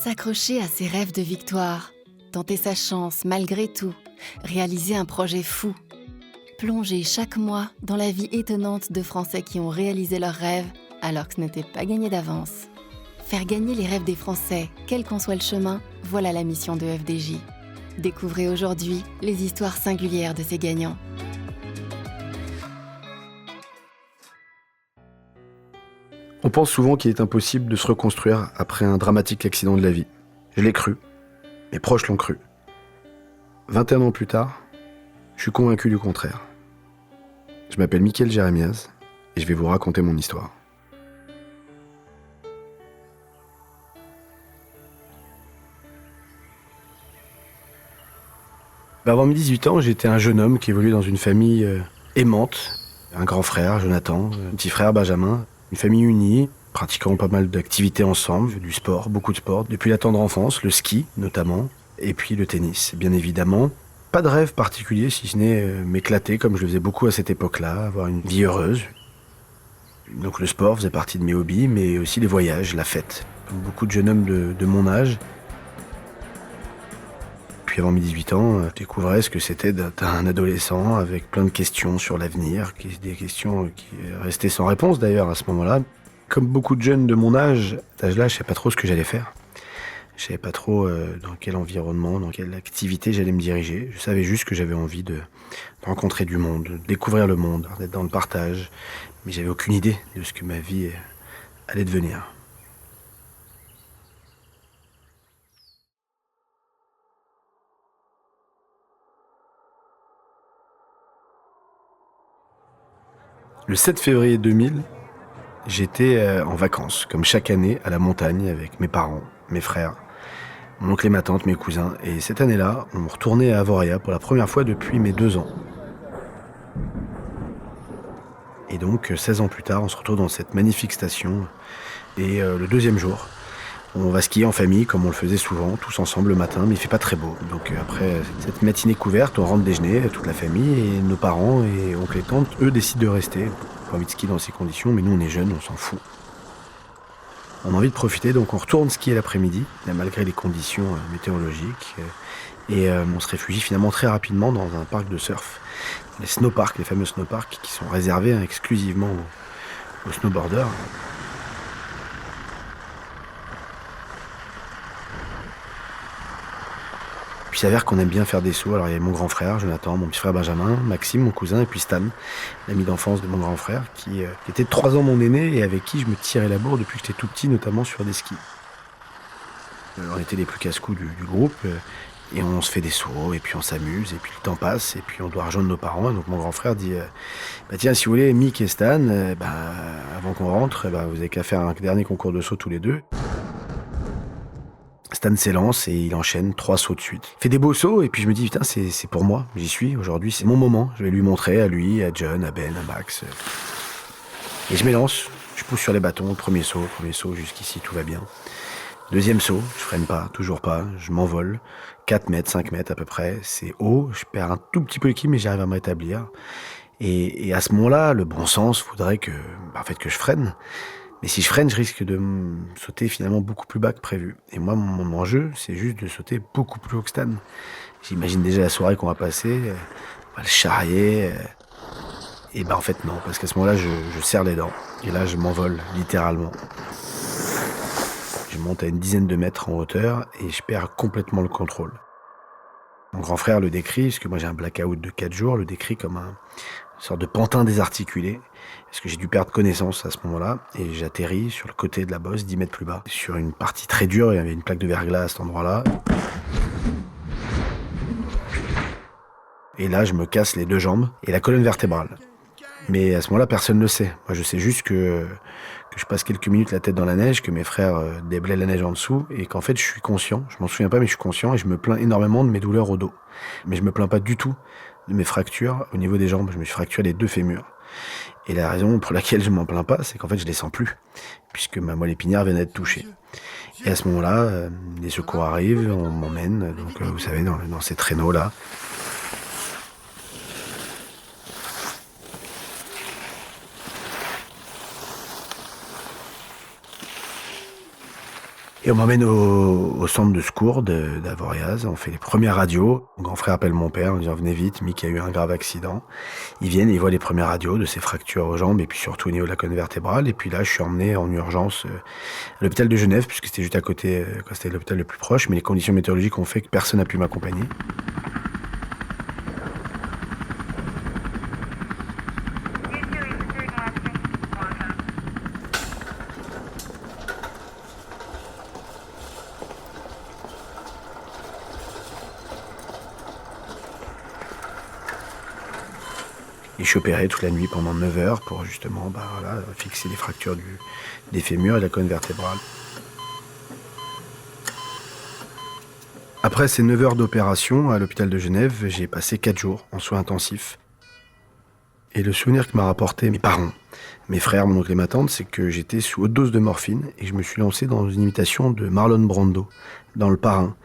S'accrocher à ses rêves de victoire, tenter sa chance malgré tout, réaliser un projet fou. Plonger chaque mois dans la vie étonnante de Français qui ont réalisé leurs rêves alors que ce n'était pas gagné d'avance. Faire gagner les rêves des Français, quel qu'en soit le chemin, voilà la mission de FDJ. Découvrez aujourd'hui les histoires singulières de ces gagnants. On pense souvent qu'il est impossible de se reconstruire après un dramatique accident de la vie. Je l'ai cru. Mes proches l'ont cru. 21 ans plus tard, je suis convaincu du contraire. Je m'appelle Mickaël Jérémiaz et je vais vous raconter mon histoire. Avant mes 18 ans, j'étais un jeune homme qui évoluait dans une famille aimante. Un grand frère, Jonathan, un petit frère, Benjamin. Une famille unie, pratiquant pas mal d'activités ensemble, du sport, beaucoup de sport. Depuis la tendre enfance, le ski notamment, et puis le tennis, bien évidemment. Pas de rêve particulier, si ce n'est m'éclater, comme je le faisais beaucoup à cette époque-là, avoir une vie heureuse. Donc le sport faisait partie de mes hobbies, mais aussi les voyages, la fête. Comme beaucoup de jeunes hommes de mon âge. Puis avant mes 18 ans, je découvrais ce que c'était d'être un adolescent avec plein de questions sur l'avenir, des questions qui restaient sans réponse d'ailleurs à ce moment-là. Comme beaucoup de jeunes de mon âge, à cet âge-là, je ne savais pas trop ce que j'allais faire. Je ne savais pas trop dans quel environnement, dans quelle activité j'allais me diriger. Je savais juste que j'avais envie de rencontrer du monde, de découvrir le monde, d'être dans le partage. Mais j'avais aucune idée de ce que ma vie allait devenir. Le 7 février 2000, j'étais en vacances, comme chaque année, à la montagne avec mes parents, mes frères, mon oncle et ma tante, mes cousins. Et cette année-là, on retournait à Avoria pour la première fois depuis mes 2 ans. Et donc, 16 ans plus tard, on se retrouve dans cette magnifique station. Et le deuxième jour, on va skier en famille, comme on le faisait souvent, tous ensemble le matin, mais il fait pas très beau. Donc après cette matinée couverte, on rentre déjeuner, toute la famille, et nos parents et oncles et tantes, eux, décident de rester. Pas envie de skier dans ces conditions, mais nous, on est jeunes, on s'en fout. On a envie de profiter, donc on retourne skier l'après-midi, malgré les conditions météorologiques. Et on se réfugie finalement très rapidement dans un parc de surf. Les snowparks, les fameux snowparks qui sont réservés exclusivement aux snowboarders. Puis il s'avère qu'on aime bien faire des sauts. Alors il y a mon grand frère, Jonathan, mon petit frère Benjamin, Maxime, mon cousin, et puis Stan, l'ami d'enfance de mon grand frère, qui était 3 ans mon aîné et avec qui je me tirais la bourre depuis que j'étais tout petit, notamment sur des skis. On était les plus casse-cous du groupe, et on se fait des sauts, et puis on s'amuse, et puis le temps passe, et puis on doit rejoindre nos parents. Et donc mon grand frère dit tiens, si vous voulez, Mick et Stan, avant qu'on rentre, vous avez qu'à faire un dernier concours de saut tous les deux. Stan s'élance et il enchaîne 3 sauts de suite. Il fait des beaux sauts et puis je me dis putain, c'est pour moi, j'y suis aujourd'hui, c'est mon moment. Je vais lui montrer à lui, à John, à Ben, à Max. Et je m'élance, je pousse sur les bâtons, premier saut, jusqu'ici tout va bien. Deuxième saut, je freine pas, toujours pas, je m'envole. 4 mètres, 5 mètres à peu près, c'est haut, je perds un tout petit peu l'équilibre mais j'arrive à me rétablir. Et à ce moment-là, le bon sens voudrait que je freine. Mais si je freine, je risque de sauter finalement beaucoup plus bas que prévu. Et moi, mon enjeu, c'est juste de sauter beaucoup plus haut que Stan. J'imagine déjà la soirée qu'on va passer, on va le charrier. Et en fait non, parce qu'à ce moment-là, je serre les dents. Et là, je m'envole, littéralement. Je monte à une dizaine de mètres en hauteur et je perds complètement le contrôle. Mon grand frère le décrit, parce que moi j'ai un blackout de 4 jours, le décrit comme une sorte de pantin désarticulé. Parce que j'ai dû perdre connaissance à ce moment-là, et j'atterris sur le côté de la bosse, 10 mètres plus bas. Sur une partie très dure, il y avait une plaque de verglas à cet endroit-là. Et là, je me casse les 2 jambes et la colonne vertébrale. Mais à ce moment-là, personne ne le sait. Moi, je sais juste que je passe quelques minutes la tête dans la neige, que mes frères déblaient la neige en dessous, et qu'en fait, je suis conscient. Je m'en souviens pas, mais je suis conscient, et je me plains énormément de mes douleurs au dos. Mais je me plains pas du tout de mes fractures au niveau des jambes. Je me suis fracturé les 2 fémurs. Et la raison pour laquelle je m'en plains pas, c'est qu'en fait je les sens plus, puisque ma moelle épinière vient d'être touchée. Et à ce moment-là, les secours arrivent, on m'emmène, donc vous savez, dans ces traîneaux-là. Et on m'emmène au centre de secours d'Avoriaz. On fait les premières radios. Mon grand frère appelle mon père en disant « Venez vite, Mick a eu un grave accident ». Ils viennent et ils voient les premières radios de ses fractures aux jambes et puis surtout au niveau de la colonne vertébrale. Et puis là, je suis emmené en urgence à l'hôpital de Genève, puisque c'était juste à côté, c'était l'hôpital le plus proche. Mais les conditions météorologiques ont fait que personne n'a pu m'accompagner. Et je suis opéré toute la nuit pendant 9 heures pour justement fixer les fractures des fémurs et de la colonne vertébrale. Après ces 9 heures d'opération à l'hôpital de Genève, j'ai passé 4 jours en soins intensifs. Et le souvenir que m'a rapporté mes parents, mes frères, mon oncle et ma tante, c'est que j'étais sous haute dose de morphine et je me suis lancé dans une imitation de Marlon Brando, dans Le Parrain.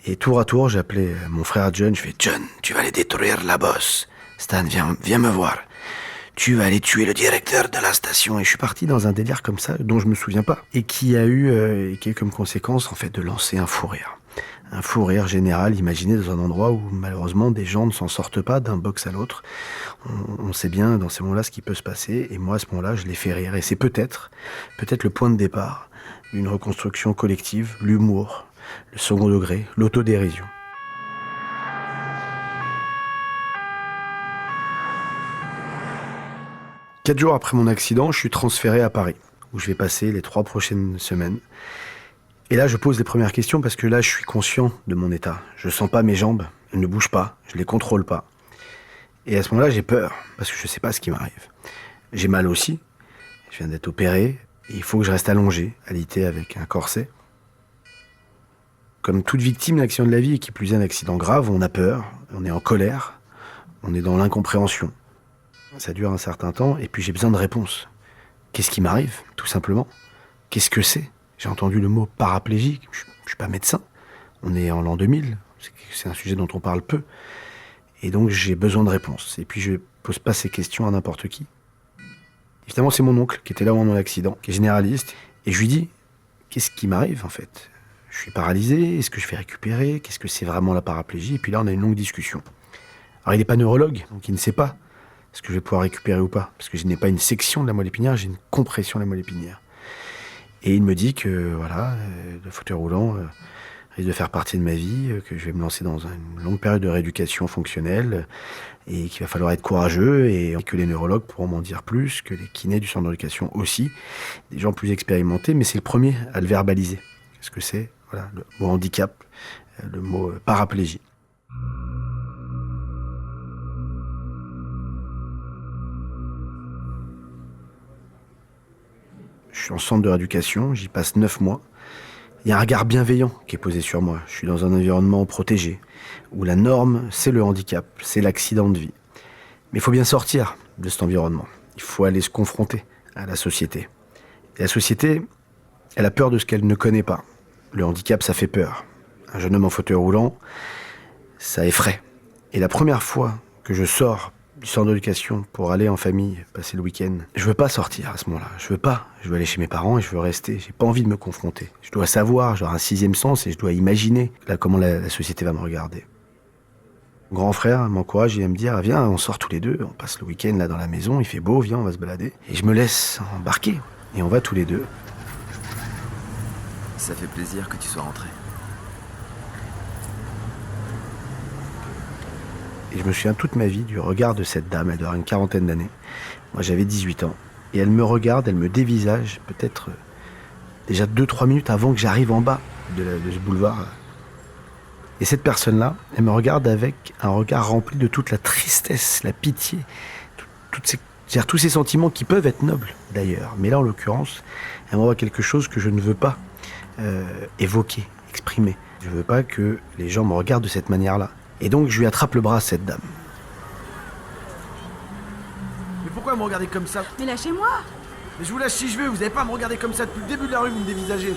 Et tour à tour, j'appelais mon frère John, je fais « John, tu vas aller détruire la bosse. Stan, viens me voir. Tu vas aller tuer le directeur de la station. » Et je suis parti dans un délire comme ça, dont je me souviens pas. Et qui a eu comme conséquence, en fait, de lancer un fou rire. Un fou rire général, imaginé dans un endroit où, malheureusement, des gens ne s'en sortent pas d'un box à l'autre. On sait bien, dans ces moments-là, ce qui peut se passer. Et moi, à ce moment-là, je les fais rire. Et c'est peut-être le point de départ d'une reconstruction collective, l'humour, le second degré, l'autodérision. 4 jours après mon accident, je suis transféré à Paris, où je vais passer les 3 prochaines semaines. Et là, je pose les premières questions parce que là, je suis conscient de mon état. Je sens pas mes jambes, elles ne bougent pas, je les contrôle pas. Et à ce moment-là, j'ai peur, parce que je sais pas ce qui m'arrive. J'ai mal aussi, je viens d'être opéré, et il faut que je reste allongé, alité avec un corset. Comme toute victime d'accident de la vie, et qui plus est un accident grave, on a peur, on est en colère, on est dans l'incompréhension. Ça dure un certain temps, et puis j'ai besoin de réponses. Qu'est-ce qui m'arrive, tout simplement? Qu'est-ce que c'est? J'ai entendu le mot paraplégique, je suis pas médecin. On est en l'an 2000, c'est un sujet dont on parle peu. Et donc j'ai besoin de réponses. Et puis je pose pas ces questions à n'importe qui. Évidemment, c'est mon oncle qui était là au moment de l'accident, qui est généraliste. Et je lui dis, qu'est-ce qui m'arrive en fait? Je suis paralysé, est-ce que je vais récupérer? Qu'est-ce que c'est vraiment la paraplégie? Et puis là, on a une longue discussion. Alors il n'est pas neurologue, donc il ne sait pas. Est-ce que je vais pouvoir récupérer ou pas? Parce que je n'ai pas une section de la moelle épinière, j'ai une compression de la moelle épinière. Et il me dit que le fauteuil roulant risque de faire partie de ma vie, que je vais me lancer dans une longue période de rééducation fonctionnelle et qu'il va falloir être courageux et que les neurologues pourront m'en dire plus, que les kinés du centre de rééducation aussi, des gens plus expérimentés, mais c'est le premier à le verbaliser. Qu'est-ce que c'est? Voilà, le mot handicap, le mot paraplégie. Je suis en centre de rééducation, j'y passe 9 mois. Il y a un regard bienveillant qui est posé sur moi. Je suis dans un environnement protégé, où la norme, c'est le handicap, c'est l'accident de vie. Mais il faut bien sortir de cet environnement. Il faut aller se confronter à la société. Et la société, elle a peur de ce qu'elle ne connaît pas. Le handicap, ça fait peur. Un jeune homme en fauteuil roulant, ça effraie. Et la première fois que je sors du centre d'éducation pour aller en famille, passer le week-end. Je veux pas sortir à ce moment-là. Je veux aller chez mes parents et je veux rester. J'ai pas envie de me confronter. Je dois savoir, j'aurai un 6e sens et je dois imaginer là comment la société va me regarder. Mon grand frère m'encourage et il va me dire, viens, on sort tous les deux, on passe le week-end là dans la maison, il fait beau, viens, on va se balader. Et je me laisse embarquer et on va tous les deux. Ça fait plaisir que tu sois rentré. Et je me souviens toute ma vie du regard de cette dame, elle doit avoir une 40aine d'années. Moi j'avais 18 ans. Et elle me regarde, elle me dévisage, peut-être déjà 2-3 minutes avant que j'arrive en bas de ce boulevard. Et cette personne-là, elle me regarde avec un regard rempli de toute la tristesse, la pitié, tous ces sentiments qui peuvent être nobles d'ailleurs. Mais là en l'occurrence, elle m'envoie quelque chose que je ne veux pas évoquer, exprimer. Je ne veux pas que les gens me regardent de cette manière-là. Et donc je lui attrape le bras à cette dame. Mais pourquoi vous me regardez comme ça? Mais lâchez-moi! Mais je vous lâche si je veux, vous n'avez pas à me regarder comme ça depuis le début de la rue, vous me dévisagez.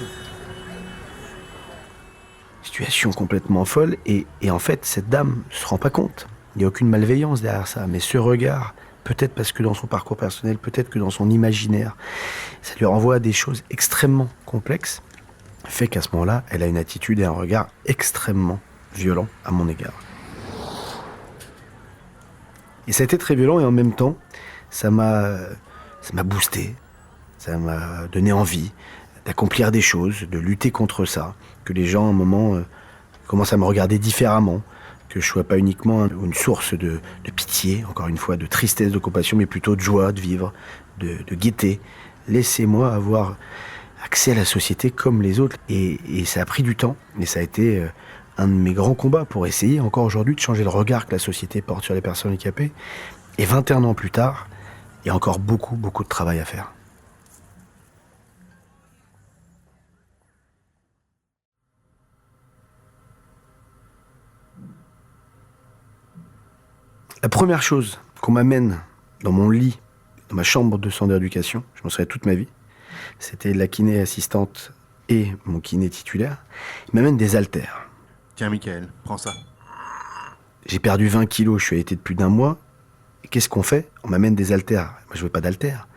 Situation complètement folle, et en fait cette dame ne se rend pas compte. Il n'y a aucune malveillance derrière ça, mais ce regard, peut-être parce que dans son parcours personnel, peut-être que dans son imaginaire, ça lui renvoie à des choses extrêmement complexes. fait qu'à ce moment-là, elle a une attitude et un regard extrêmement violents à mon égard. Et ça a été très violent et en même temps, ça m'a boosté, ça m'a donné envie d'accomplir des choses, de lutter contre ça, que les gens à un moment commencent à me regarder différemment, que je sois pas uniquement une source de pitié, encore une fois, de tristesse, de compassion, mais plutôt de joie, de vivre, de gaieté. Laissez-moi avoir accès à la société comme les autres. Et ça a pris du temps, et ça a été un de mes grands combats pour essayer encore aujourd'hui de changer le regard que la société porte sur les personnes handicapées. Et 21 ans plus tard, il y a encore beaucoup, beaucoup de travail à faire. La première chose qu'on m'amène dans mon lit, dans ma chambre de centre d'éducation, je m'en souviens toute ma vie, c'était la kiné assistante et mon kiné titulaire. Ils m'amènent des haltères. Tiens, Michael, prends ça. J'ai perdu 20 kilos, je suis allaité de plus d'un mois. Et qu'est-ce qu'on fait? On m'amène des haltères. Moi, je veux pas d'haltères.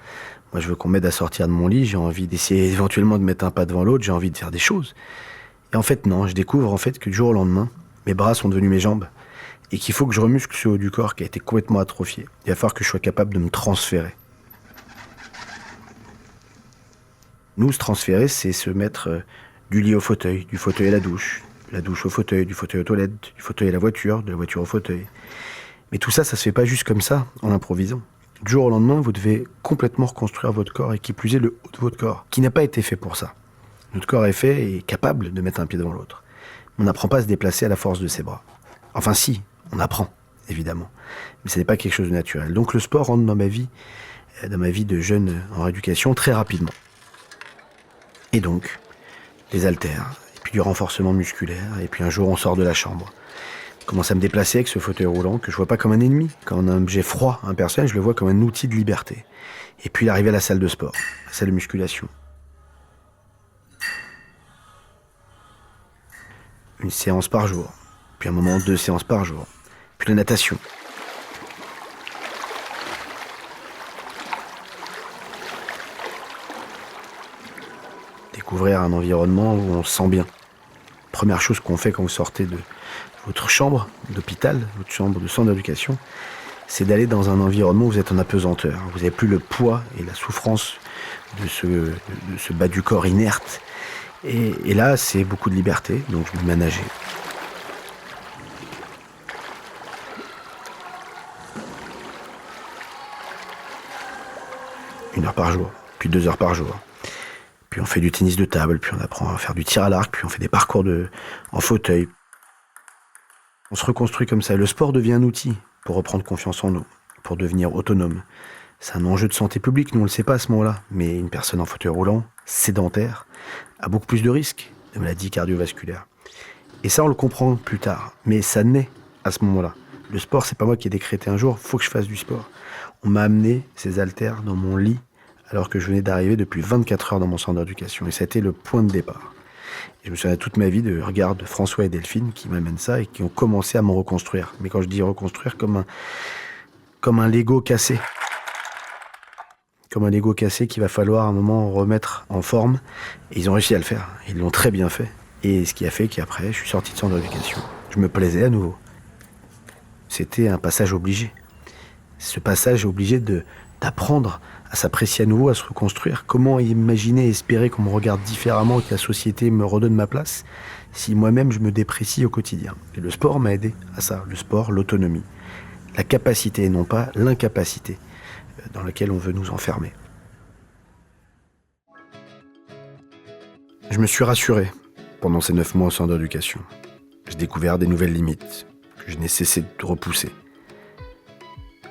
Moi, je veux qu'on m'aide à sortir de mon lit. J'ai envie d'essayer éventuellement de mettre un pas devant l'autre. J'ai envie de faire des choses. Et en fait, non. Je découvre en fait que du jour au lendemain, mes bras sont devenus mes jambes. Et qu'il faut que je remuscle ce haut du corps qui a été complètement atrophié. Il va falloir que je sois capable de me transférer. Nous, se transférer, c'est se mettre du lit au fauteuil, du fauteuil à la douche au fauteuil, du fauteuil aux toilettes, du fauteuil à la voiture, de la voiture au fauteuil. Mais tout ça, ça se fait pas juste comme ça, en improvisant. Du jour au lendemain, vous devez complètement reconstruire votre corps et qui plus est le haut de votre corps, qui n'a pas été fait pour ça. Notre corps est fait et capable de mettre un pied devant l'autre. On n'apprend pas à se déplacer à la force de ses bras. Enfin si, on apprend, évidemment. Mais ce n'est pas quelque chose de naturel. Donc le sport rentre dans ma vie de jeune en rééducation très rapidement. Et donc, des haltères, et puis du renforcement musculaire, et puis un jour on sort de la chambre. Je commence à me déplacer avec ce fauteuil roulant que je vois pas comme un ennemi. Quand un objet froid, un personnage, je le vois comme un outil de liberté. Et puis l'arrivée à la salle de sport, la salle de musculation. Une séance par jour, puis un moment 2 séances par jour, puis la natation. Découvrir un environnement où on se sent bien. Première chose qu'on fait quand vous sortez de votre chambre d'hôpital, votre chambre de centre d'éducation, c'est d'aller dans un environnement où vous êtes en apesanteur. Vous n'avez plus le poids et la souffrance de ce bas du corps inerte. Et là, c'est beaucoup de liberté, donc je me mets à nager. Une heure par jour, puis 2 heures par jour. Puis on fait du tennis de table, puis on apprend à faire du tir à l'arc, puis on fait des parcours en fauteuil. On se reconstruit comme ça. Le sport devient un outil pour reprendre confiance en nous, pour devenir autonome. C'est un enjeu de santé publique, nous on le sait pas à ce moment-là. Mais une personne en fauteuil roulant, sédentaire, a beaucoup plus de risques de maladies cardiovasculaires. Et ça, on le comprend plus tard. Mais ça naît à ce moment-là. Le sport, c'est pas moi qui ai décrété un jour, faut que je fasse du sport. On m'a amené ces haltères dans mon lit alors que je venais d'arriver depuis 24 heures dans mon centre d'éducation. Et ça a été le point de départ. Et je me souviens toute ma vie de regard de François et Delphine qui m'amènent ça et qui ont commencé à me reconstruire. Mais quand je dis reconstruire, comme un Lego cassé. Comme un Lego cassé qu'il va falloir à un moment remettre en forme. Et ils ont réussi à le faire. Ils l'ont très bien fait. Et ce qui a fait qu'après, je suis sorti de centre d'éducation. Je me plaisais à nouveau. C'était un passage obligé. Ce passage obligé d'apprendre à s'apprécier à nouveau, à se reconstruire. Comment imaginer, espérer qu'on me regarde différemment, que la société me redonne ma place, si moi-même je me déprécie au quotidien. Et le sport m'a aidé à ça. Le sport, l'autonomie. La capacité et non pas l'incapacité dans laquelle on veut nous enfermer. Je me suis rassuré pendant ces 9 mois au centre d'éducation. J'ai découvert des nouvelles limites que je n'ai cessé de repousser.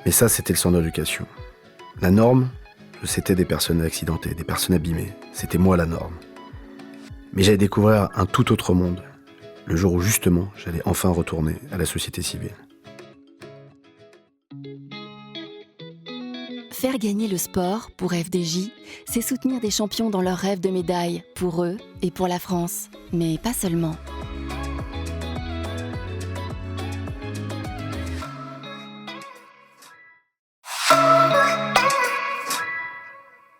Mais ça, c'était le centre d'éducation. La norme, c'était des personnes accidentées, des personnes abîmées. C'était moi la norme. Mais j'allais découvrir un tout autre monde, le jour où justement, j'allais enfin retourner à la société civile. Faire gagner le sport pour FDJ, c'est soutenir des champions dans leur rêve de médaille, pour eux et pour la France. Mais pas seulement.